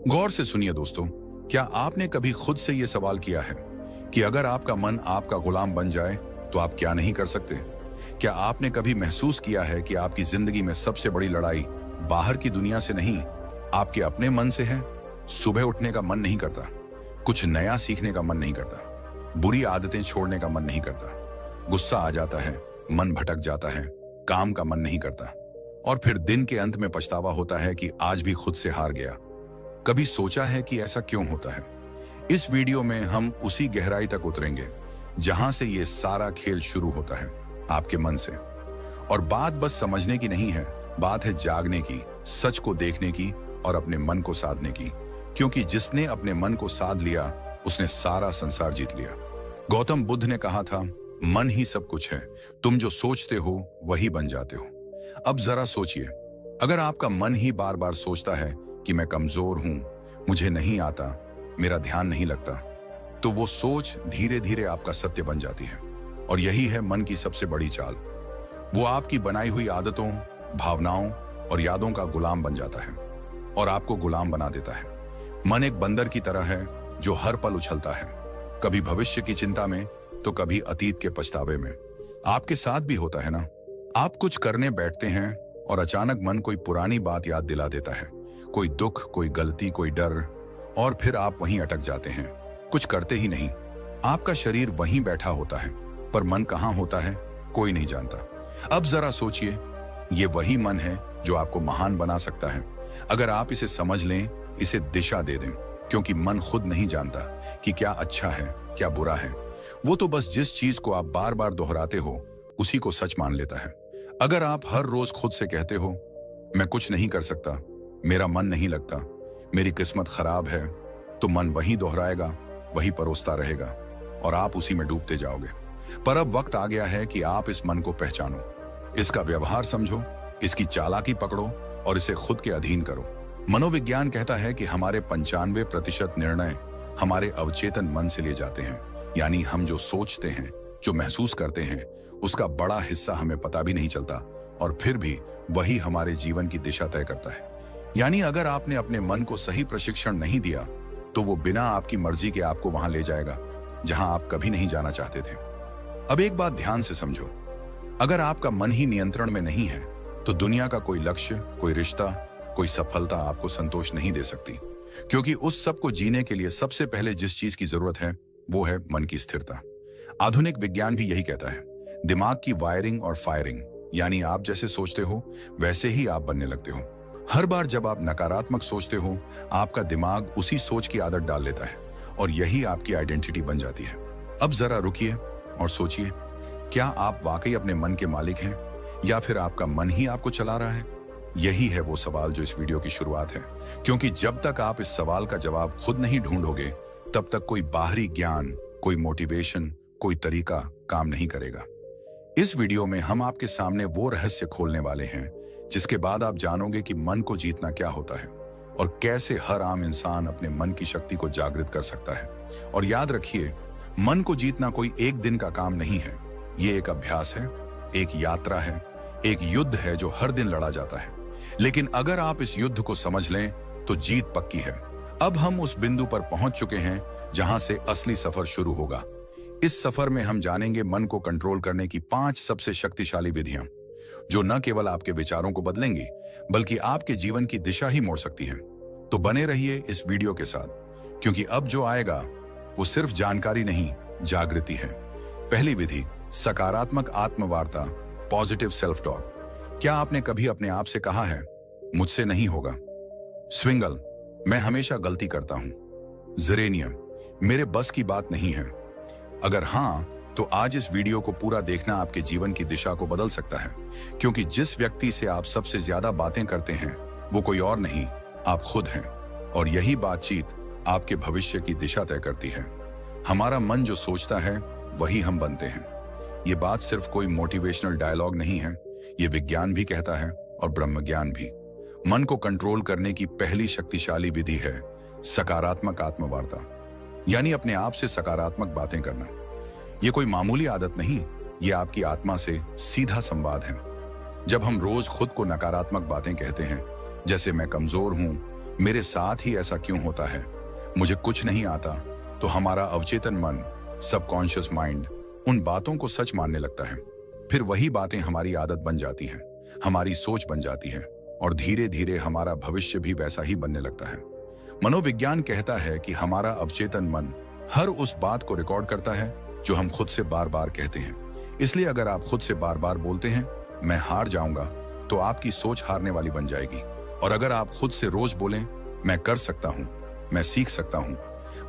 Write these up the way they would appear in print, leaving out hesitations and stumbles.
गौर से सुनिए दोस्तों, क्या आपने कभी खुद से यह सवाल किया है कि अगर आपका मन आपका गुलाम बन जाए तो आप क्या नहीं कर सकते? क्या आपने कभी महसूस किया है कि आपकी जिंदगी में सबसे बड़ी लड़ाई बाहर की दुनिया से नहीं, आपके अपने मन से है? सुबह उठने का मन नहीं करता, कुछ नया सीखने का मन नहीं करता, बुरी आदतें छोड़ने का मन नहीं करता, गुस्सा आ जाता है, मन भटक जाता है, काम का मन नहीं करता, और फिर दिन के अंत में पछतावा होता है कि आज भी खुद से हार गया। कभी सोचा है कि ऐसा क्यों होता है? इस वीडियो में हम उसी गहराई तक उतरेंगे जहां से ये सारा खेल शुरू होता है, आपके मन से। और बात बस समझने की नहीं है, बात है जागने की, सच को देखने की और अपने मन को साधने की। क्योंकि जिसने अपने मन को साध लिया उसने सारा संसार जीत लिया। गौतम बुद्ध ने कहा था, मन ही सब कुछ है, तुम जो सोचते हो वही बन जाते हो। अब जरा सोचिए, अगर आपका मन ही बार बार सोचता है कि मैं कमजोर हूं, मुझे नहीं आता, मेरा ध्यान नहीं लगता, तो वो सोच धीरे धीरे आपका सत्य बन जाती है। और यही है मन की सबसे बड़ी चाल। वो आपकी बनाई हुई आदतों, भावनाओं और यादों का गुलाम बन जाता है और आपको गुलाम बना देता है। मन एक बंदर की तरह है जो हर पल उछलता है, कभी भविष्य की चिंता में तो कभी अतीत के पछतावे में। आपके साथ भी होता है ना? आप कुछ करने बैठते हैं और अचानक मन कोई पुरानी बात याद दिला देता है, कोई दुख, कोई गलती, कोई डर, और फिर आप वहीं अटक जाते हैं, कुछ करते ही नहीं। आपका शरीर वहीं बैठा होता है, पर मन कहाँ होता है कोई नहीं जानता। अब जरा सोचिए, ये वही मन है जो आपको महान बना सकता है अगर आप इसे समझ लें, इसे दिशा दे दें। क्योंकि मन खुद नहीं जानता कि क्या अच्छा है, क्या बुरा है। वो तो बस जिस चीज को आप बार बार दोहराते हो उसी को सच मान लेता है। अगर आप हर रोज खुद से कहते हो, मैं कुछ नहीं कर सकता, मेरा मन नहीं लगता, मेरी किस्मत खराब है, तो मन वही दोहराएगा, वही परोसता रहेगा और आप उसी में डूबते जाओगे। पर अब वक्त आ गया है कि आप इस मन को पहचानो, इसका व्यवहार समझो, इसकी चालाकी पकड़ो और इसे खुद के अधीन करो। मनोविज्ञान कहता है कि हमारे 95% निर्णय हमारे अवचेतन मन से लिए जाते हैं। यानी हम जो सोचते हैं, जो महसूस करते हैं, उसका बड़ा हिस्सा हमें पता भी नहीं चलता और फिर भी वही हमारे जीवन की दिशा तय करता है। यानी अगर आपने अपने मन को सही प्रशिक्षण नहीं दिया तो वो बिना आपकी मर्जी के आपको वहां ले जाएगा जहां आप कभी नहीं जाना चाहते थे। अब एक बात ध्यान से समझो, अगर आपका मन ही नियंत्रण में नहीं है तो दुनिया का कोई लक्ष्य, कोई रिश्ता, कोई सफलता आपको संतोष नहीं दे सकती। क्योंकि उस सब को जीने के लिए सबसे पहले जिस चीज की जरूरत है वो है मन की स्थिरता। आधुनिक विज्ञान भी यही कहता है, दिमाग की वायरिंग और फायरिंग, यानी आप जैसे सोचते हो वैसे ही आप बनने लगते हो। हर बार जब आप नकारात्मक सोचते हो, आपका दिमाग उसी सोच की आदत डाल लेता है और यही आपकी आइडेंटिटी बन जाती है। अब जरा रुकिए और सोचिए, क्या आप वाकई अपने मन के मालिक हैं या फिर आपका मन ही आपको चला रहा है? यही है वो सवाल जो इस वीडियो की शुरुआत है। क्योंकि जब तक आप इस सवाल का जवाब खुद नहीं ढूंढोगे तब तक कोई बाहरी ज्ञान, कोई मोटिवेशन, कोई तरीका काम नहीं करेगा। इस वीडियो में हम आपके सामने वो रहस्य खोलने वाले हैं जिसके बाद आप जानोगे कि मन को जीतना क्या होता है और कैसे हर आम इंसान अपने मन की शक्ति को जागृत कर सकता है। और याद रखिए, मन को जीतना कोई एक दिन का काम नहीं है, ये एक अभ्यास है, एक यात्रा है, एक युद्ध है जो हर दिन लड़ा जाता है। लेकिन अगर आप इस युद्ध को समझ लें तो जीत पक्की है। अब हम उस बिंदु पर पहुंच चुके हैं जहां से असली सफर शुरू होगा। इस सफर में हम जानेंगे मन को कंट्रोल करने की 5 सबसे शक्तिशाली विधियां, जो न केवल आपके विचारों को बदलेंगी बल्कि आपके जीवन की दिशा ही मोड़ सकती हैं। तो बने रहिए इस वीडियो के साथ, क्योंकि अब जो आएगा वो सिर्फ जानकारी नहीं, जागृति है। पहली विधि, सकारात्मक आत्मवार्ता, पॉजिटिव सेल्फ टॉक। क्या आपने कभी अपने आप से कहा है, मुझसे नहीं होगा? स्विंगल, मैं हमेशा गलती करता हूं। जेरेनियम, मेरे बस की बात नहीं है। अगर हां, तो आज इस वीडियो को पूरा देखना आपके जीवन की दिशा को बदल सकता है। क्योंकि जिस व्यक्ति से आप सबसे ज्यादा बातें करते हैं वो कोई और नहीं, आप खुद हैं। और यही बातचीत आपके भविष्य की दिशा तय करती है। हमारा मन जो सोचता है वही हम बनते हैं। ये बात सिर्फ कोई मोटिवेशनल डायलॉग नहीं है, ये विज्ञान भी कहता है और ब्रह्म ज्ञान भी। मन को कंट्रोल करने की पहली शक्तिशाली विधि है सकारात्मक आत्मवार्ता, यानी अपने आप से सकारात्मक बातें करना। ये कोई मामूली आदत नहीं, ये आपकी आत्मा से सीधा संवाद है। जब हम रोज खुद को नकारात्मक बातें कहते हैं, जैसे मैं कमजोर हूं, मेरे साथ ही ऐसा क्यों होता है, मुझे कुछ नहीं आता, तो हमारा अवचेतन मन, सबकॉन्शियस माइंड उन बातों को सच मानने लगता है। फिर वही बातें हमारी आदत बन जाती हैं, हमारी सोच बन जाती है और धीरे धीरे हमारा भविष्य भी वैसा ही बनने लगता है। मनोविज्ञान कहता है कि हमारा अवचेतन मन हर उस बात को रिकॉर्ड करता है जो हम खुद से बार बार कहते हैं। इसलिए अगर आप खुद से बार बार बोलते हैं मैं हार जाऊंगा, तो आपकी सोच हारने वाली बन जाएगी। और अगर आप खुद से रोज बोलें मैं कर सकता हूं, मैं सीख सकता हूं,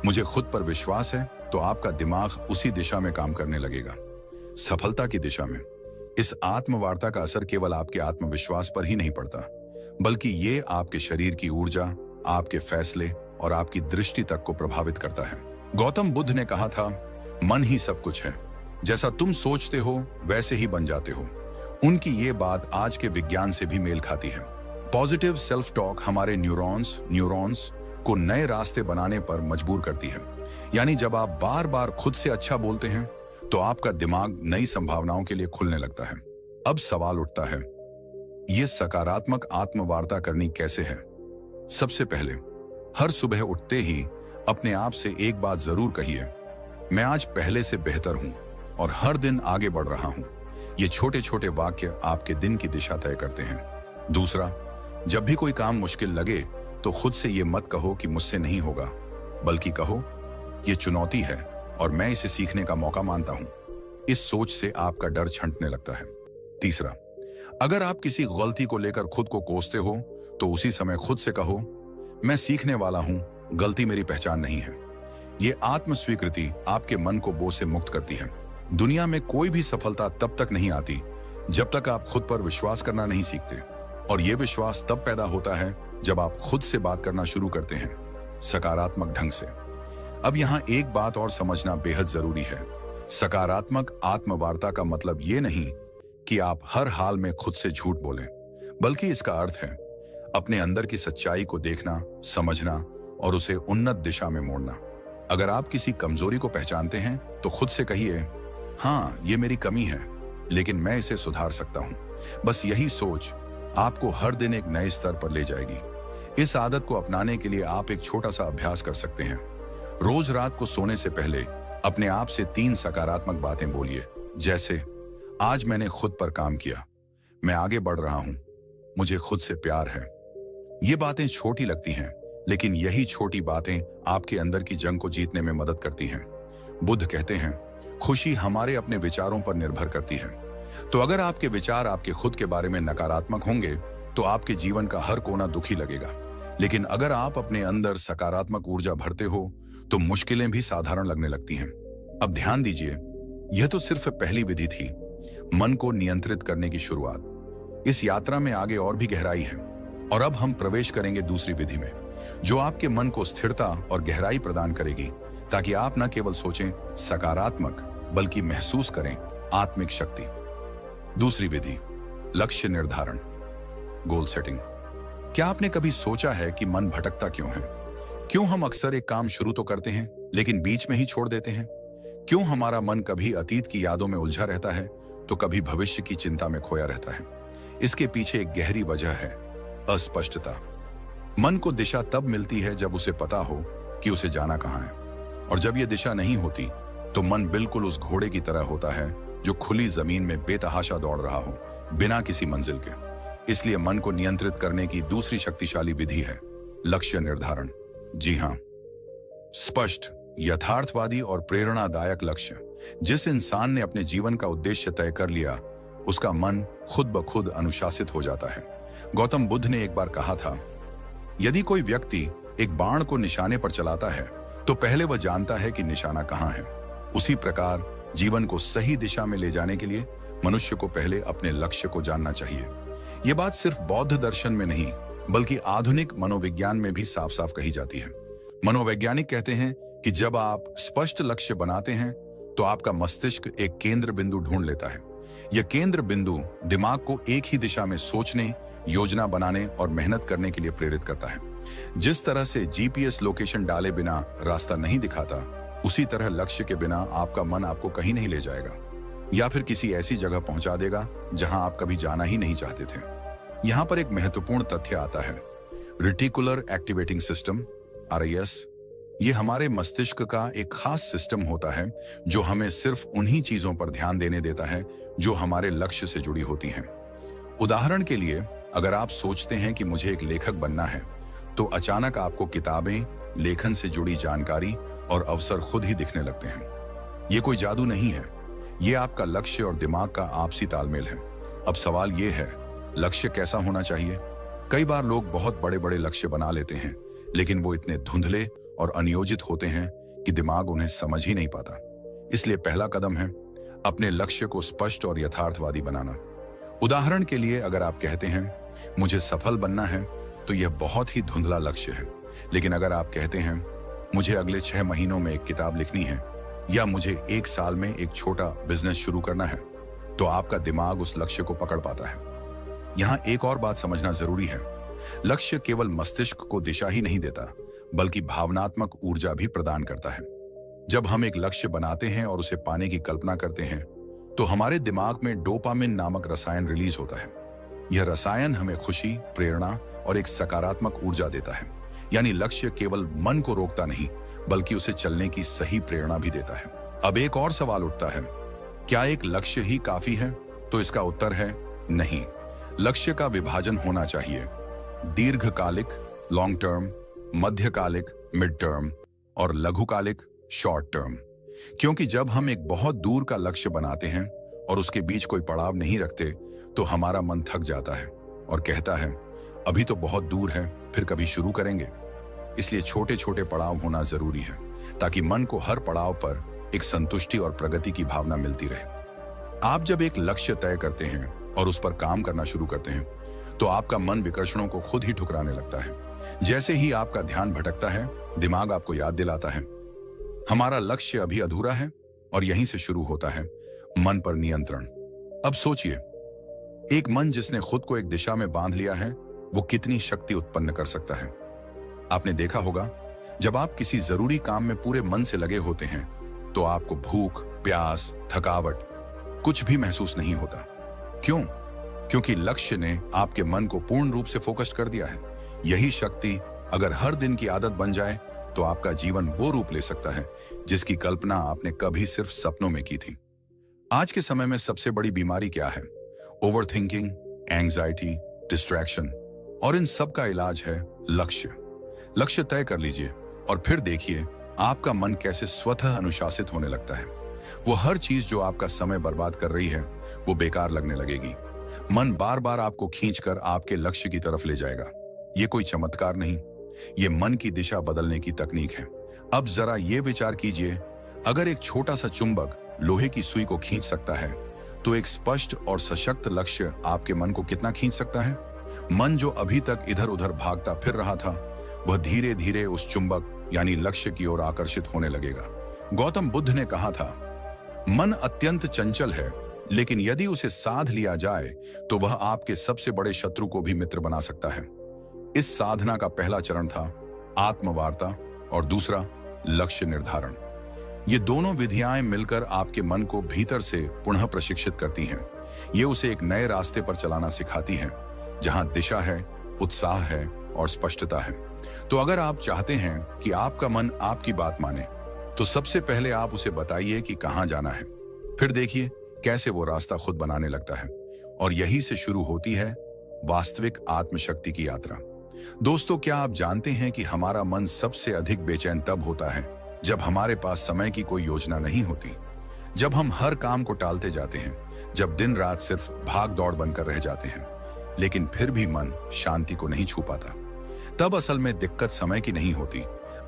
मुझे खुद पर विश्वास है, तो आपका दिमाग उसी दिशा में काम करने लगेगा, सफलता की दिशा में। इस आत्मवार्ता का असर केवल आपके आत्मविश्वास पर ही नहीं पड़ता, बल्कि ये आपके शरीर की ऊर्जा, आपके फैसले और आपकी दृष्टि तक को प्रभावित करता है। गौतम बुद्ध ने कहा था, मन ही सब कुछ है, जैसा तुम सोचते हो वैसे ही बन जाते हो। उनकी ये बात आज के विज्ञान से भी मेल खाती है। पॉजिटिव सेल्फ टॉक हमारे न्यूरॉन्स को नए रास्ते बनाने पर मजबूर करती है। यानी जब आप बार बार खुद से अच्छा बोलते हैं तो आपका दिमाग नई संभावनाओं के लिए खुलने लगता है। अब सवाल उठता है, यह सकारात्मक आत्मवार्ता करनी कैसे है? सबसे पहले, हर सुबह उठते ही अपने आप से एक बात जरूर कहिए, मैं आज पहले से बेहतर हूं और हर दिन आगे बढ़ रहा हूं। ये छोटे छोटे वाक्य आपके दिन की दिशा तय करते हैं। दूसरा, जब भी कोई काम मुश्किल लगे तो खुद से ये मत कहो कि मुझसे नहीं होगा, बल्कि कहो ये चुनौती है और मैं इसे सीखने का मौका मानता हूं। इस सोच से आपका डर छंटने लगता है। तीसरा, अगर आप किसी गलती को लेकर खुद को कोसते हो तो उसी समय खुद से कहो, मैं सीखने वाला हूं, गलती मेरी पहचान नहीं है। ये आत्म स्वीकृति आपके मन को बोझ से मुक्त करती है। दुनिया में कोई भी सफलता तब तक नहीं आती जब तक आप खुद पर विश्वास करना नहीं सीखते, और यह विश्वास तब पैदा होता है जब आप खुद से बात करना शुरू करते हैं, सकारात्मक ढंग से। अब यहां एक बात और समझना बेहद जरूरी है। सकारात्मक आत्मवार्ता का मतलब ये नहीं कि आप हर हाल में खुद से झूठ बोलें, बल्कि इसका अर्थ है अपने अंदर की सच्चाई को देखना, समझना और उसे उन्नत दिशा में मोड़ना। अगर आप किसी कमजोरी को पहचानते हैं तो खुद से कहिए, हाँ ये मेरी कमी है, लेकिन मैं इसे सुधार सकता हूं। बस यही सोच आपको हर दिन एक नए स्तर पर ले जाएगी। इस आदत को अपनाने के लिए आप एक छोटा सा अभ्यास कर सकते हैं। रोज रात को सोने से पहले अपने आप से 3 सकारात्मक बातें बोलिए, जैसे आज मैंने खुद पर काम किया, मैं आगे बढ़ रहा हूं, मुझे खुद से प्यार है। ये बातें छोटी लगती हैं, लेकिन यही छोटी बातें आपके अंदर की जंग को जीतने में मदद करती हैं। बुद्ध कहते हैं, खुशी हमारे अपने विचारों पर निर्भर करती है। तो अगर आपके विचार आपके खुद के बारे में नकारात्मक होंगे तो आपके जीवन का हर कोना दुखी लगेगा। लेकिन अगर आप अपने अंदर सकारात्मक ऊर्जा भरते हो तो मुश्किलें भी साधारण लगने लगती हैं। अब ध्यान दीजिए, यह तो सिर्फ पहली विधि थी, मन को नियंत्रित करने की शुरुआत। इस यात्रा में आगे और भी गहराई है, और अब हम प्रवेश करेंगे दूसरी विधि में, जो आपके मन को स्थिरता और गहराई प्रदान करेगी, ताकि आप न केवल सोचें सकारात्मक, बल्कि महसूस करें आत्मिक शक्ति। दूसरी विधि, लक्ष्य निर्धारण, गोल सेटिंग। क्या आपने कभी सोचा है कि मन भटकता क्यों है? क्यों हम अक्सर एक काम शुरू तो करते हैं लेकिन बीच में ही छोड़ देते हैं? क्यों हमारा मन कभी अतीत की यादों में उलझा रहता है तो कभी भविष्य की चिंता में खोया रहता है? इसके पीछे एक गहरी वजह है, अस्पष्टता। मन को दिशा तब मिलती है जब उसे पता हो कि उसे जाना कहां है, और जब यह दिशा नहीं होती तो मन बिल्कुल उस घोड़े की तरह होता है जो खुली जमीन में बेतहाशा दौड़ रहा हो, बिना किसी मंजिल के। इसलिए मन को नियंत्रित करने की दूसरी शक्तिशाली विधि है लक्ष्य निर्धारण। जी हां, स्पष्ट, यथार्थवादी और प्रेरणादायक लक्ष्य। जिस इंसान ने अपने जीवन का उद्देश्य तय कर लिया, उसका मन खुद ब खुद अनुशासित हो जाता है। गौतम बुद्ध ने एक बार कहा था, यदि कोई व्यक्ति एक बाण को निशाने पर चलाता है तो पहले वह जानता है कि निशाना कहां है। उसी प्रकार जीवन को सही दिशा में ले जाने के लिए मनुष्य को पहले अपने लक्ष्य को जानना चाहिए। यह बात सिर्फ बौद्ध दर्शन में नहीं, बल्कि आधुनिक मनोविज्ञान में भी साफ साफ कही जाती है। मनोवैज्ञानिक कहते हैं कि जब आप स्पष्ट लक्ष्य बनाते हैं तो आपका मस्तिष्क एक केंद्र बिंदु ढूंढ लेता है। यह केंद्र बिंदु दिमाग को एक ही दिशा में सोचने, योजना बनाने और मेहनत करने के लिए प्रेरित करता है। जिस तरह से जीपीएस लोकेशन डाले बिना रास्ता नहीं दिखाता, उसी तरह लक्ष्य के बिना आपका मन आपको कहीं नहीं ले जाएगा, या फिर किसी ऐसी जगह पहुंचा देगा जहां आप कभी जाना ही नहीं चाहते थे। यहां पर एक महत्वपूर्ण तथ्य आता है, रेटिकुलर एक्टिवेटिंग सिस्टम RAS, ये हमारे मस्तिष्क का एक खास सिस्टम होता है जो हमें सिर्फ उन्हीं चीजों पर ध्यान देने देता है जो हमारे लक्ष्य से जुड़ी होती हैं। उदाहरण के लिए, अगर आप सोचते हैं कि मुझे एक लेखक बनना है, तो अचानक आपको किताबें, लेखन से जुड़ी जानकारी और अवसर खुद ही दिखने लगते हैं। ये कोई जादू नहीं है, ये आपका लक्ष्य और दिमाग का आपसी तालमेल है। अब सवाल ये है, लक्ष्य कैसा होना चाहिए? कई बार लोग बहुत बड़े बड़े लक्ष्य बना लेते हैं, लेकिन वो इतने धुंधले और अनियोजित होते हैं कि दिमाग उन्हें समझ ही नहीं पाता। इसलिए पहला कदम है अपने लक्ष्य को स्पष्ट और यथार्थवादी बनाना। उदाहरण के लिए, अगर आप कहते हैं मुझे सफल बनना है, तो यह बहुत ही धुंधला लक्ष्य है। लेकिन अगर आप कहते हैं मुझे अगले 6 महीनों में एक किताब लिखनी है, या मुझे 1 साल में एक छोटा बिजनेस शुरू करना है, तो आपका दिमाग उस लक्ष्य को पकड़ पाता है। यहां एक और बात समझना जरूरी है, लक्ष्य केवल मस्तिष्क को दिशा ही नहीं देता, बल्कि भावनात्मक ऊर्जा भी प्रदान करता है। जब हम एक लक्ष्य बनाते हैं और उसे पाने की कल्पना करते हैं, तो हमारे दिमाग में डोपामिन नामक रसायन रिलीज होता है। यह रसायन हमें खुशी, प्रेरणा और एक सकारात्मक ऊर्जा देता है। यानी लक्ष्य केवल मन को रोकता नहीं, बल्कि उसे चलने की सही प्रेरणा भी देता है। अब एक और सवाल उठता है, क्या एक लक्ष्य ही काफी है? तो इसका उत्तर है नहीं। लक्ष्य का विभाजन होना चाहिए, दीर्घकालिक लॉन्ग टर्म, मध्यकालिक मिड टर्म और लघुकालिक शॉर्ट टर्म। क्योंकि जब हम एक बहुत दूर का लक्ष्य बनाते हैं और उसके बीच कोई पड़ाव नहीं रखते, तो हमारा मन थक जाता है और कहता है अभी तो बहुत दूर है, फिर कभी शुरू करेंगे। इसलिए छोटे छोटे पड़ाव होना जरूरी है, ताकि मन को हर पड़ाव पर एक संतुष्टि और प्रगति की भावना मिलती रहे। आप जब एक लक्ष्य तय करते हैं और उस पर काम करना शुरू करते हैं, तो आपका मन विकर्षणों को खुद ही ठुकराने लगता है। जैसे ही आपका ध्यान भटकता है, दिमाग आपको याद दिलाता है हमारा लक्ष्य अभी अधूरा है, और यहीं से शुरू होता है मन पर नियंत्रण। अब सोचिए, एक मन जिसने खुद को एक दिशा में बांध लिया है, वो कितनी शक्ति उत्पन्न कर सकता है। आपने देखा होगा, जब आप किसी जरूरी काम में पूरे मन से लगे होते हैं, तो आपको भूख, प्यास, थकावट कुछ भी महसूस नहीं होता। क्यों? क्योंकि लक्ष्य ने आपके मन को पूर्ण रूप से फोकस्ड कर दिया है। यही शक्ति अगर हर दिन की आदत बन जाए, तो आपका जीवन वो रूप ले सकता है जिसकी कल्पना आपने कभी सिर्फ सपनों में की थी। आज के समय में सबसे बड़ी बीमारी क्या है? ओवर थिंकिंग, एंग्जाइटी, डिस्ट्रैक्शन, और इन सब का इलाज है लक्ष्य। लक्ष्य तय कर लीजिए और फिर देखिए आपका मन कैसे स्वतः अनुशासित होने लगता है। वो हर चीज जो आपका समय बर्बाद कर रही है, वो बेकार लगने लगेगी। मन बार बार आपको खींचकर आपके लक्ष्य की तरफ ले जाएगा। ये कोई चमत्कार नहीं, ये मन की दिशा बदलने की तकनीक है। अब जरा ये विचार कीजिए, अगर एक छोटा सा चुंबक लोहे की सुई को खींच सकता है, तो एक स्पष्ट और सशक्त लक्ष्य आपके मन को कितना खींच सकता है? मन जो अभी तक इधर उधर भागता फिर रहा था, वह धीरे धीरे उस चुंबक यानी लक्ष्य की ओर आकर्षित होने लगेगा। गौतम बुद्ध ने कहा था, मन अत्यंत चंचल है, लेकिन यदि उसे साध लिया जाए, तो वह आपके सबसे बड़े शत्रु को भी मित्र बना सकता है। इस साधना का पहला चरण था आत्मवार्ता और दूसरा लक्ष्य निर्धारण। ये दोनों विधियां मिलकर आपके मन को भीतर से पुनः प्रशिक्षित करती हैं। ये उसे एक नए रास्ते पर चलाना सिखाती हैं, जहां दिशा है, उत्साह है और स्पष्टता है। तो अगर आप चाहते हैं कि आपका मन आपकी बात माने, तो सबसे पहले आप उसे बताइए कि कहां जाना है। फिर देखिए कैसे वो रास्ता खुद बनाने लगता है। और यही से शुरू होती है वास्तविक आत्मशक्ति की यात्रा। दोस्तों, क्या आप जानते हैं कि हमारा मन सबसे अधिक बेचैन तब होता है जब हमारे पास समय की कोई योजना नहीं होती, जब हम हर काम को टालते जाते हैं, जब दिन रात सिर्फ भाग दौड़ बनकर रह जाते हैं, लेकिन फिर भी मन शांति को नहीं छू पाता। तब असल में दिक्कत समय की नहीं होती,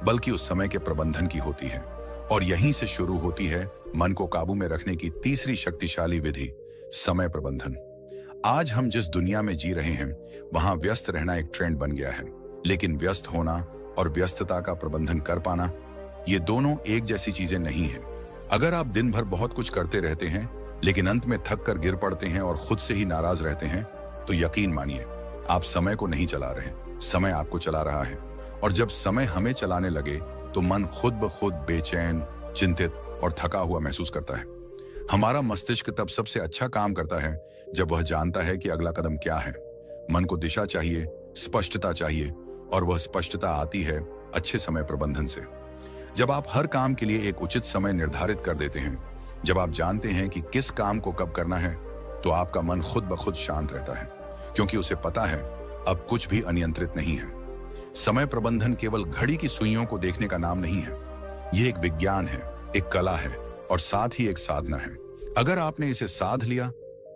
बल्कि उस समय के प्रबंधन की होती है। और यहीं से शुरू होती है मन को काबू में रखने की तीसरी शक्तिशाली विधि, समय प्रबंधन। आज हम जिस दुनिया में जी रहे हैं, वहां व्यस्त रहना एक ट्रेंड बन गया है, लेकिन व्यस्त होना और व्यस्तता का प्रबंधन कर पाना, ये दोनों एक जैसी चीजें नहीं हैं। अगर आप दिन भर बहुत कुछ करते रहते हैं, लेकिन अंत में थक कर गिर पड़ते हैं और खुद से ही नाराज रहते हैं, तो यकीन मानिए आप समय को नहीं चला रहे, समय आपको चला रहा है। और जब समय हमें चलाने लगे, तो मन खुद ब खुद बेचैन, चिंतित और थका हुआ महसूस करता है। हमारा मस्तिष्क तब सबसे अच्छा काम करता है जब वह जानता है कि अगला कदम क्या है। मन को दिशा चाहिए, स्पष्टता चाहिए और वह स्पष्टता आती है अच्छे समय प्रबंधन से। जब आप हर काम के लिए एक उचित समय निर्धारित कर देते हैं, जब आप जानते हैं कि किस काम को कब करना है, तो आपका मन खुद ब खुद शांत रहता है, क्योंकि उसे पता है अब कुछ भी अनियंत्रित नहीं है। समय प्रबंधन केवल घड़ी की सुइयों को देखने का नाम नहीं है। यह एक विज्ञान है, एक कला है और साथ ही एक साधना है। अगर आपने इसे साध लिया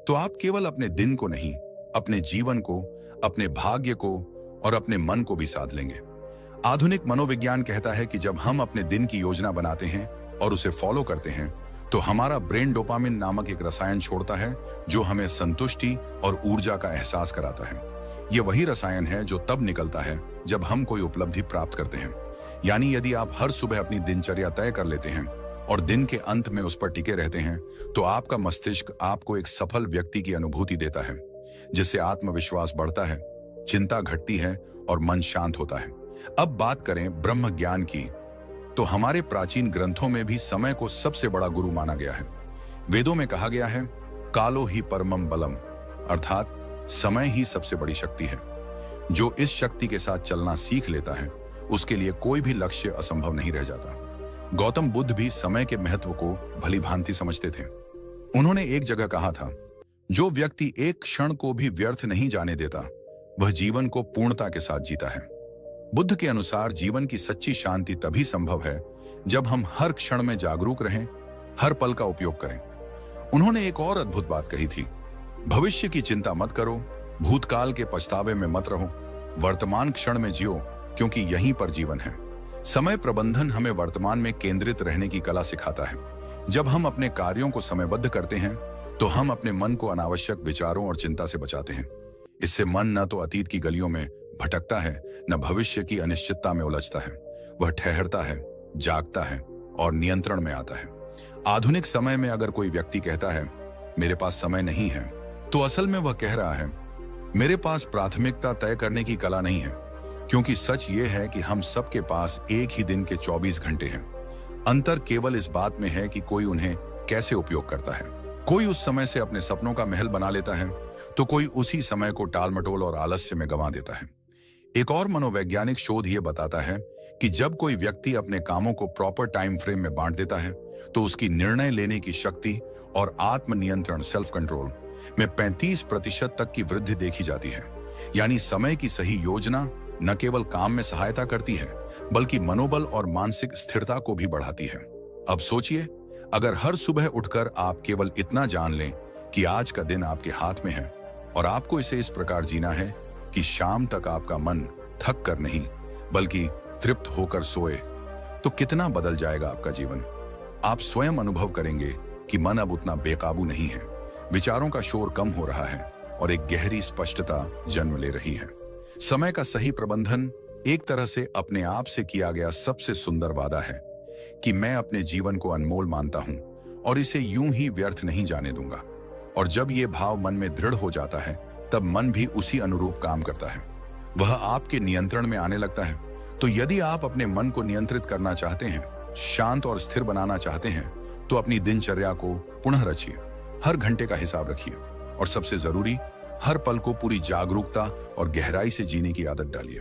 तो आप केवल अपने दिन को नहीं, अपने जीवन को, अपने भाग्य को और अपने मन को भी साध लेंगे। आधुनिक मनोविज्ञान कहता है कि जब हम अपने दिन की योजना बनाते हैं और उसे फॉलो करते हैं, तो हमारा ब्रेन डोपामिन नामक एक रसायन छोड़ता है जो हमें संतुष्टि और ऊर्जा का एहसास कराता है। यह वही रसायन है जो तब निकलता है जब हम कोई उपलब्धि प्राप्त करते हैं। यानी यदि आप हर सुबह अपनी दिनचर्या तय कर लेते हैं और दिन के अंत में उस पर टिके रहते हैं, तो आपका मस्तिष्क आपको एक सफल व्यक्ति की अनुभूति देता है, जिससे आत्मविश्वास बढ़ता है, चिंता घटती है और मन शांत होता है। अब बात करें ब्रह्म ज्ञान की, तो हमारे प्राचीन ग्रंथों में भी समय को सबसे बड़ा गुरु माना गया है। वेदों में कहा गया है, कालो ही परमम बलम, अर्थात समय ही सबसे बड़ी शक्ति है। जो इस शक्ति के साथ चलना सीख लेता है, उसके लिए कोई भी लक्ष्य असंभव नहीं रह जाता। गौतम बुद्ध भी समय के महत्व को भली भांति समझते थे। उन्होंने एक जगह कहा था, जो व्यक्ति एक क्षण को भी व्यर्थ नहीं जाने देता, वह जीवन को पूर्णता के साथ जीता है। बुद्ध के अनुसार जीवन की सच्ची शांति तभी संभव है जब हम हर क्षण में जागरूक रहें, हर पल का उपयोग करें। उन्होंने एक और अद्भुत बात कही थी, भविष्य की चिंता मत करो, भूतकाल के पछतावे में मत रहो, वर्तमान क्षण में जियो, क्योंकि यहीं पर जीवन है। समय प्रबंधन हमें वर्तमान में केंद्रित रहने की कला सिखाता है। जब हम अपने कार्यों को समयबद्ध करते हैं, तो हम अपने मन को अनावश्यक विचारों और चिंता से बचाते हैं। इससे मन न तो अतीत की गलियों में भटकता है, न भविष्य की अनिश्चितता में उलझता है। वह ठहरता है, जागता है और नियंत्रण में आता है। आधुनिक समय में अगर कोई व्यक्ति कहता है, मेरे पास समय नहीं है, तो असल में वह कह रहा है, मेरे पास प्राथमिकता तय करने की कला नहीं है। क्योंकि सच ये है कि हम सबके पास एक ही दिन के 24 घंटे हैं। अंतर केवल इस बात में है कि कोई उन्हें कैसे उपयोग करता है। कोई उस समय से अपने सपनों का महल बना लेता है, तो कोई उसी समय को टालमटोल और आलस्य में गंवा देता है। एक और मनोवैज्ञानिक शोध यह बताता है कि जब कोई व्यक्ति अपने कामों को प्रॉपर टाइम फ्रेम में बांट देता है, तो उसकी निर्णय लेने की शक्ति और आत्मनियंत्रण सेल्फ कंट्रोल में 35% तक की वृद्धि देखी जाती है। यानी समय की सही योजना न केवल काम में सहायता करती है, बल्कि मनोबल और मानसिक स्थिरता को भी बढ़ाती है। अब सोचिए, अगर हर सुबह उठकर आप केवल इतना जान लें कि आज का दिन आपके हाथ में है और आपको इसे इस प्रकार जीना है कि शाम तक आपका मन थक कर नहीं बल्कि तृप्त होकर सोए, तो कितना बदल जाएगा आपका जीवन। आप स्वयं अनुभव करेंगे कि मन अब उतना बेकाबू नहीं है, विचारों का शोर कम हो रहा है और एक गहरी स्पष्टता जन्म ले रही है। समय का सही प्रबंधन एक तरह से अपने आप से किया गया सबसे सुंदर वादा है कि मैं अपने जीवन को अनमोल मानता हूं और इसे यूं ही व्यर्थ नहीं जाने दूंगा। और जब यह भाव मन में दृढ़ हो जाता है, तब मन भी उसी अनुरूप काम करता है, वह आपके नियंत्रण में आने लगता है। तो यदि आप अपने मन को नियंत्रित करना चाहते हैं, शांत और स्थिर बनाना चाहते हैं, तो अपनी दिनचर्या को पुनः रचिए, हर घंटे का हिसाब रखिए और सबसे जरूरी, हर पल को पूरी जागरूकता और गहराई से जीने की आदत डालिए।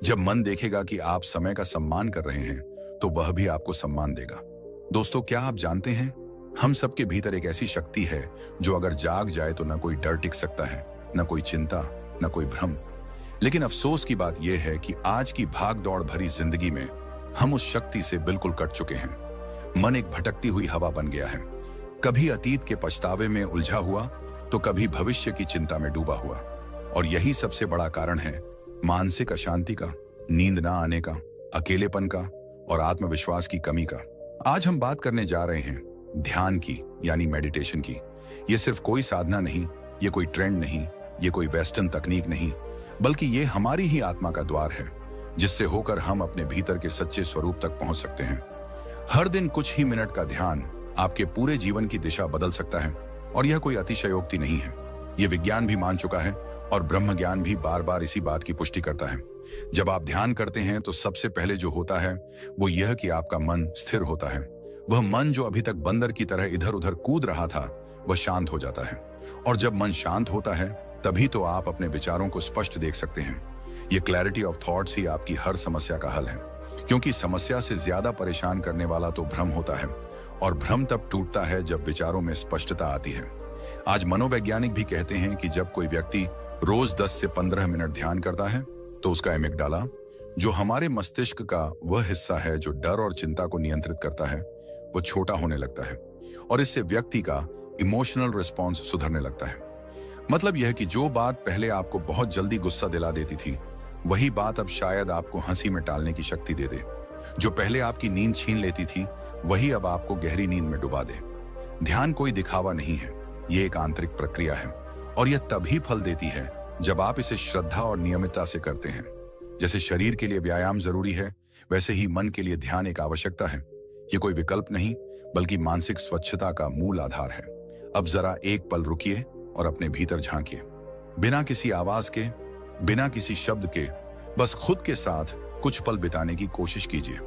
जब मन देखेगा कि आप समय का सम्मान कर रहे हैं, तो वह भी आपको सम्मान देगा। दोस्तों, क्या आप जानते हैं, हम सबके भीतर एक ऐसी शक्ति है जो अगर जाग जाए तो न कोई डर टिक सकता है, न कोई चिंता, न कोई भ्रम। लेकिन अफसोस की बात यह है कि आज की भाग दौड़ भरी जिंदगी में हम उस शक्ति से बिल्कुल कट चुके हैं। मन एक भटकती हुई हवा बन गया है, कभी अतीत के पछतावे में उलझा हुआ, तो कभी भविष्य की चिंता में डूबा हुआ। और यही सबसे बड़ा कारण है मानसिक अशांति का, नींद ना आने का, अकेलेपन का और आत्मविश्वास की कमी का। आज हम बात करने जा रहे हैं ध्यान की, यानी मेडिटेशन की। यह सिर्फ कोई साधना नहीं, ये कोई ट्रेंड नहीं, ये कोई वेस्टर्न तकनीक नहीं, बल्कि ये हमारी ही आत्मा का द्वार है, जिससे होकर हम अपने भीतर के सच्चे स्वरूप तक पहुंच सकते हैं। हर दिन कुछ ही मिनट का ध्यान आपके पूरे जीवन की दिशा बदल सकता है। और यह कोई अतिशयोक्ति नहीं है, यह विज्ञान भी मान चुका है और ब्रह्म ज्ञान भी बार बार इसी बात की पुष्टि करता है। जब आप ध्यान करते हैं, तो सबसे पहले जो होता है वो यह कि आपका मन स्थिर होता है। वह मन जो अभी तक बंदर की तरह इधर उधर कूद रहा था, वह शांत हो जाता है। और जब मन शांत होता है, तभी तो आप अपने विचारों को स्पष्ट देख सकते हैं। ये क्लैरिटी ऑफ थॉट्स ही आपकी हर समस्या का हल है, क्योंकि समस्या से ज्यादा परेशान करने वाला तो भ्रम होता है, और भ्रम तब टूटता है जब विचारों में स्पष्टता आती है। आज मनोवैज्ञानिक भी कहते हैं कि जब कोई व्यक्ति रोज 10 से 15 मिनट ध्यान करता है तो उसका एमिगडाला, जो हमारे मस्तिष्क का वह हिस्सा है जो डर और चिंता को नियंत्रित करता है, वो छोटा होने लगता है, और इससे व्यक्ति का इमोशनल रिस्पॉन्स सुधरने लगता है। मतलब यह कि जो बात पहले आपको बहुत जल्दी गुस्सा दिला देती थी, वही बात अब शायद आपको हंसी में टालने की शक्ति दे दे। जो पहले आपकी नींद छीन लेती थी, वही अब आपको गहरी नींद में डुबा दे। ध्यान कोई दिखावा नहीं है, ये एक आंतरिक प्रक्रिया है, और यह तभी फल देती है जब आप इसे श्रद्धा और नियमितता से करते हैं। जैसे शरीर के लिए व्यायाम जरूरी है, वैसे ही मन के लिए ध्यान एक आवश्यकता है। ये कोई विकल्प नहीं, बल्कि मानसिक स्वच्छता का मूल आधार है। अब जरा एक पल रुकिए और अपने भीतर झांकिए, बिना किसी आवाज के, बिना किसी शब्द के, बस खुद के साथ कुछ पल बिताने की कोशिश कीजिए।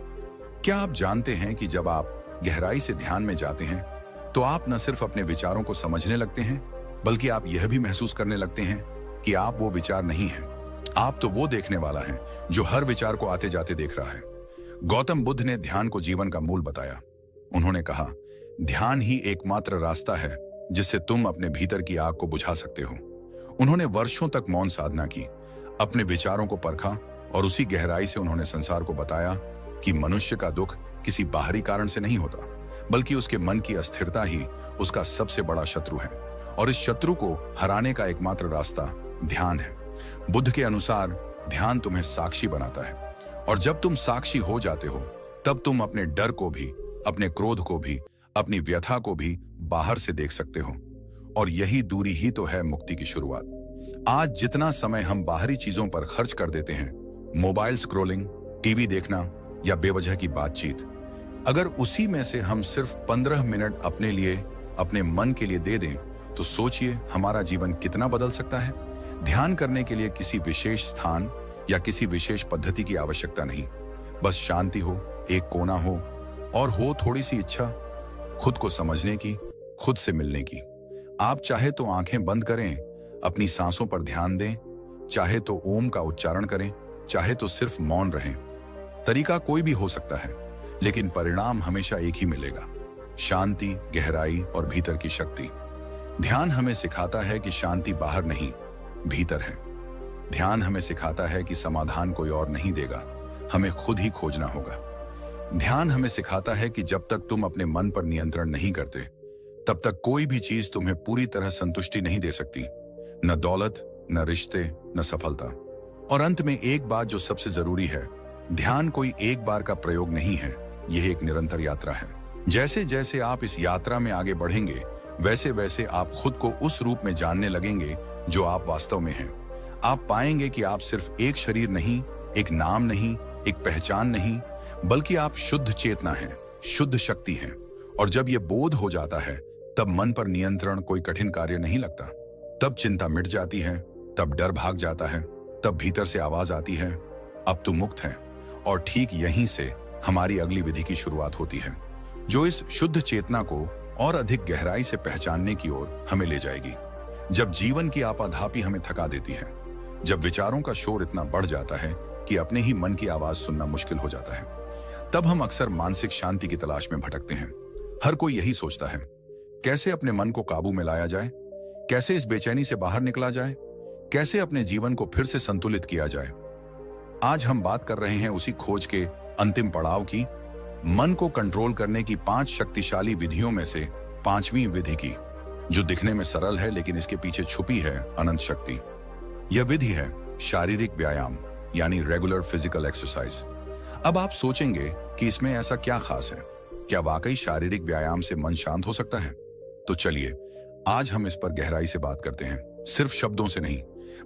क्या आप जानते हैं कि जब आप गहराई से ध्यान में जाते हैं तो आप न सिर्फ अपने विचारों को समझने लगते हैं, बल्कि आप यह भी महसूस करने लगते हैं कि आप वो विचार नहीं हैं। आप तो वो देखने वाला है जो हर विचार को आते जाते देख रहा है। गौतम बुद्ध ने ध्यान को जीवन का मूल बताया। उन्होंने कहा, ध्यान ही एकमात्र रास्ता है जिससे तुम अपने भीतर की आग को बुझा सकते हो। उन्होंने वर्षों तक मौन साधना की, अपने विचारों को परखा, और उसी गहराई से उन्होंने संसार को बताया कि मनुष्य का दुख किसी बाहरी कारण से नहीं होता, बल्कि उसके मन की अस्थिरता ही उसका सबसे बड़ा शत्रु है, और इस शत्रु को हराने का एकमात्र रास्ता ध्यान है। बुद्ध के अनुसार ध्यान तुम्हें साक्षी बनाता है, और जब तुम साक्षी हो जाते हो, तब तुम अपने डर को भी, अपने क्रोध को भी, अपनी व्यथा को भी बाहर से देख सकते हो। और यही दूरी ही तो है मुक्ति की शुरुआत। आज जितना समय हम बाहरी चीजों पर खर्च कर देते हैं, मोबाइल स्क्रॉलिंग, टीवी देखना या बेवजह की बातचीत, अगर उसी में से हम सिर्फ 15 मिनट अपने लिए, अपने मन के लिए दे दें, तो सोचिए हमारा जीवन कितना बदल सकता है। ध्यान करने के लिए किसी विशेष स्थान या किसी विशेष पद्धति की आवश्यकता नहीं, बस शांति हो, एक कोना हो, और हो थोड़ी सी इच्छा खुद को समझने की, खुद से मिलने की। आप चाहे तो आंखें बंद करें, अपनी सांसों पर ध्यान दें, चाहे तो ओम का उच्चारण करें, चाहे तो सिर्फ मौन रहें। तरीका कोई भी हो सकता है, लेकिन परिणाम हमेशा एक ही मिलेगा, शांति, गहराई और भीतर की शक्ति। ध्यान हमें सिखाता है कि शांति बाहर नहीं, भीतर है। ध्यान हमें सिखाता है कि समाधान कोई और नहीं देगा, हमें खुद ही खोजना होगा। ध्यान हमें सिखाता है कि जब तक तुम अपने मन पर नियंत्रण नहीं करते, तब तक कोई भी चीज तुम्हें पूरी तरह संतुष्टि नहीं दे सकती, न दौलत, न रिश्ते, न सफलता। और अंत में एक बात जो सबसे जरूरी है, ध्यान कोई एक बार का प्रयोग नहीं है, यह एक निरंतर यात्रा है। जैसे जैसे आप इस यात्रा में आगे बढ़ेंगे, वैसे वैसे आप खुद को उस रूप में जानने लगेंगे जो आप वास्तव में हैं। आप पाएंगे कि आप सिर्फ एक शरीर नहीं, एक नाम नहीं, एक पहचान नहीं, बल्कि आप शुद्ध चेतना हैं, शुद्ध शक्ति हैं। और जब यह बोध हो जाता है, तब मन पर नियंत्रण कोई कठिन कार्य नहीं लगता। तब चिंता मिट जाती है, तब डर भाग जाता है, तब भीतर से आवाज आती है, अब तुम मुक्त हैं। और ठीक यहीं से हमारी अगली विधि की शुरुआत होती है, जो इस शुद्ध चेतना को और अधिक गहराई से पहचानने की ओर हमें ले जाएगी। जब जीवन की आपाधापी हमें थका देती है, जब विचारों का शोर इतना बढ़ जाता है कि अपने ही मन की आवाज सुनना मुश्किल हो जाता है, तब हम अक्सर मानसिक शांति की तलाश में भटकते हैं। हर कोई यही सोचता है, कैसे अपने मन को काबू में लाया जाए, कैसे इस बेचैनी से बाहर निकला जाए, कैसे अपने जीवन को फिर से संतुलित किया जाए। आज हम बात कर रहे हैं उसी खोज के अंतिम पड़ाव की, मन को कंट्रोल करने की 5 शक्तिशाली विधियों में से 5वीं विधि की, जो दिखने में सरल है लेकिन इसके पीछे छुपी है अनंत शक्ति। यह विधि है शारीरिक व्यायाम, यानी रेगुलर फिजिकल एक्सरसाइज। अब आप सोचेंगे कि इसमें ऐसा क्या खास है, क्या वाकई शारीरिक व्यायाम से मन शांत हो सकता है? तो चलिए आज हम इस पर गहराई से बात करते हैं, सिर्फ शब्दों से नहीं,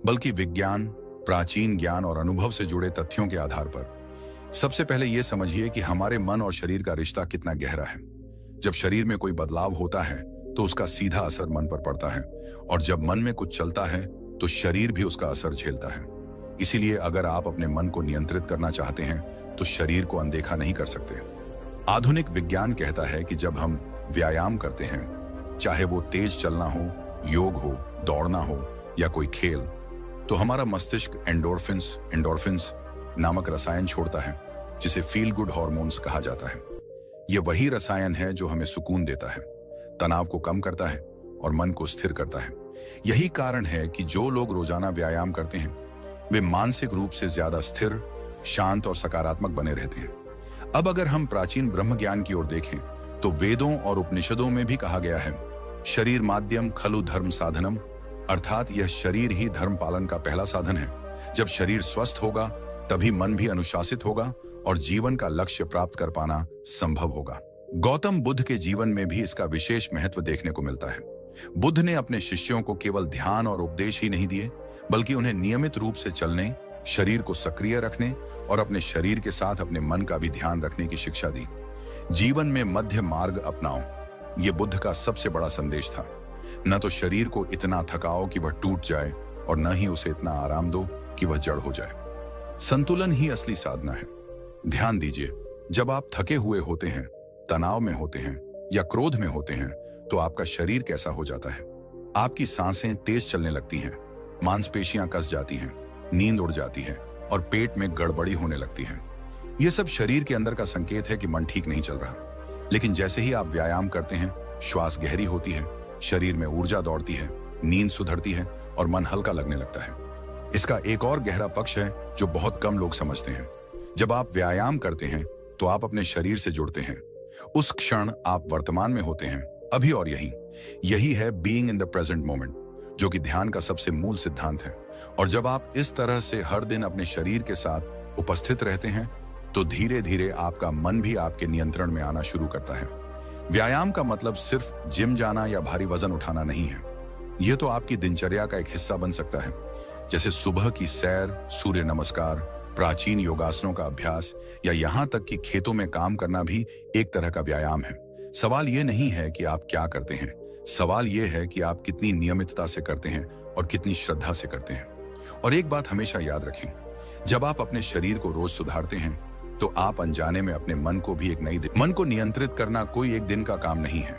बल्कि विज्ञान, प्राचीन ज्ञान और अनुभव से जुड़े तथ्यों के आधार पर। सबसे पहले यह समझिए कि हमारे मन और शरीर का रिश्ता कितना गहरा है। जब शरीर में कोई बदलाव होता है तो उसका सीधा असर मन पर पड़ता है, और जब मन में कुछ चलता है तो शरीर भी उसका असर झेलता है। इसीलिए अगर आप अपने मन को नियंत्रित करना चाहते हैं तो शरीर को अनदेखा नहीं कर सकते। आधुनिक विज्ञान कहता है कि जब हम व्यायाम करते हैं, चाहे वो तेज चलना हो, योग हो, दौड़ना हो या कोई खेल, तो हमारा मस्तिष्क एंडोर्फिन्स एंडोर्फिन्स नामक रसायन छोड़ता है, जिसे फील गुड हार्मोन्स कहा जाता है। यह वही रसायन है जो हमें सुकून देता है, तनाव को कम करता है और मन को स्थिर करता है। यही कारण है कि जो लोग रोजाना व्यायाम करते हैं वे मानसिक रूप से ज्यादा स्थिर, शांत और सकारात्मक बने रहते हैं। अब अगर हम प्राचीन ब्रह्म ज्ञान की ओर देखें तो वेदों और उपनिषदों में भी कहा गया है, शरीर माध्यम खलु धर्म साधनम, अर्थात यह शरीर ही धर्म पालन का पहला साधन है। जब शरीर स्वस्थ होगा तभी मन भी अनुशासित होगा और जीवन का लक्ष्य प्राप्त कर पाना संभव होगा। गौतम बुद्ध के जीवन में भी इसका विशेष महत्व देखने को मिलता है। बुद्ध ने अपने शिष्यों को केवल ध्यान और उपदेश ही नहीं दिए, बल्कि उन्हें नियमित रूप से चलने, शरीर को सक्रिय रखने और अपने शरीर के साथ अपने मन का भी ध्यान रखने की शिक्षा दी। जीवन में मध्य मार्ग अपनाओ, ये बुद्ध का सबसे बड़ा संदेश था। न तो शरीर को इतना थकाओ कि वह टूट जाए और न ही उसे इतना आराम दो कि वह जड़ हो जाए। संतुलन ही असली साधना है। ध्यान दीजिए, जब आप थके हुए होते हैं, तनाव में होते हैं या क्रोध में होते हैं तो आपका शरीर कैसा हो जाता है? आपकी सांसें तेज चलने लगती हैं, मांसपेशियां कस जाती हैं, नींद उड़ जाती है और पेट में गड़बड़ी होने लगती है। यह सब शरीर के अंदर का संकेत है कि मन ठीक नहीं चल रहा। लेकिन जैसे ही आप व्यायाम करते हैं, श्वास गहरी होती है, शरीर में ऊर्जा दौड़ती है, नींद सुधरती है और मन हल्का लगने लगता है। इसका एक और गहरा पक्ष है जो बहुत कम लोग समझते हैं। जब आप व्यायाम करते हैं तो आप अपने शरीर से जुड़ते हैं। उस क्षण आप वर्तमान में होते हैं, अभी और यही है being in the present moment, जो कि ध्यान का सबसे मूल सिद्धांत है। और जब आप इस तरह से हर दिन अपने शरीर के साथ उपस्थित रहते हैं तो धीरे धीरे आपका मन भी आपके नियंत्रण में आना शुरू करता है। व्यायाम का मतलब सिर्फ जिम जाना या भारी वजन उठाना नहीं है। यह तो आपकी दिनचर्या का एक हिस्सा बन सकता है, जैसे सुबह की सैर, सूर्य नमस्कार, प्राचीन योगासनों का अभ्यास या यहाँ तक कि खेतों में काम करना भी एक तरह का व्यायाम है। सवाल यह नहीं है कि आप क्या करते हैं, सवाल यह है कि आप कितनी नियमितता से करते हैं और कितनी श्रद्धा से करते हैं। और एक बात हमेशा याद रखें, जब आप अपने शरीर को रोज सुधारते हैं तो आप अनजाने में अपने मन को भी एक नई मन को नियंत्रित करना कोई एक दिन का काम नहीं है।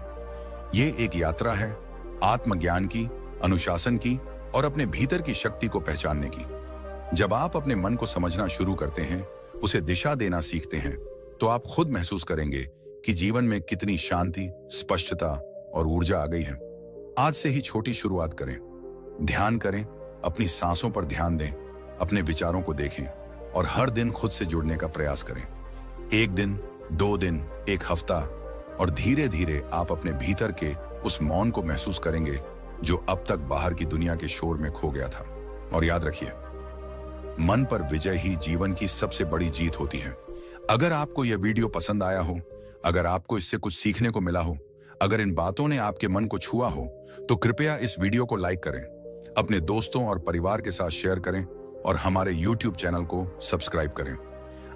ये एक यात्रा है, आत्मज्ञान की, अनुशासन की और अपने भीतर की शक्ति को पहचानने की। जब आप अपने मन को समझना शुरू करते हैं, उसे दिशा देना सीखते हैं, तो आप खुद महसूस करेंगे कि जीवन में कितनी शांति, स्पष्टता और ऊर्जा आ गई है। आज से ही छोटी शुरुआत करें, ध्यान करें, अपनी सांसों पर ध्यान दें, अपने विचारों को देखें और हर दिन खुद से जुड़ने का प्रयास करें। एक दिन, 2 दिन, एक हफ्ता और धीरे धीरे आप अपने भीतर के उस मौन को महसूस करेंगे जो अब तक बाहर की दुनिया के शोर में खो गया था। और याद रखिए, मन पर विजय ही जीवन की सबसे बड़ी जीत होती है। अगर आपको यह वीडियो पसंद आया हो, अगर आपको इससे कुछ सीखने को मिला हो, अगर इन बातों ने आपके मन को छुआ हो, तो कृपया इस वीडियो को लाइक करें, अपने दोस्तों और परिवार के साथ शेयर करें और हमारे YouTube चैनल को सब्सक्राइब करें।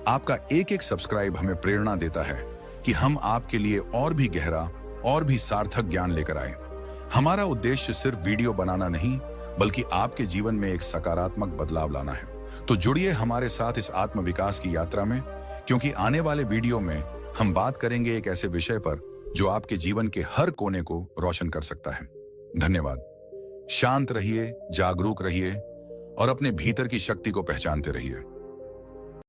आपका एक एक सब्सक्राइब हमें प्रेरणा देता है कि हम आपके लिए और भी गहरा और भी सार्थक ज्ञान लेकर आए। हमारा उद्देश्य सिर्फ वीडियो बनाना नहीं, बल्कि आपके जीवन में एक सकारात्मक बदलाव लाना है। तो जुड़िए हमारे साथ इस आत्मविकास की यात्रा में, क्योंकि आने वाले वीडियो में हम बात करेंगे एक ऐसे विषय पर जो आपके जीवन के हर कोने को रोशन कर सकता है। धन्यवाद। शांत रहिए, जागरूक रहिए और अपने भीतर की शक्ति को पहचानते रहिए।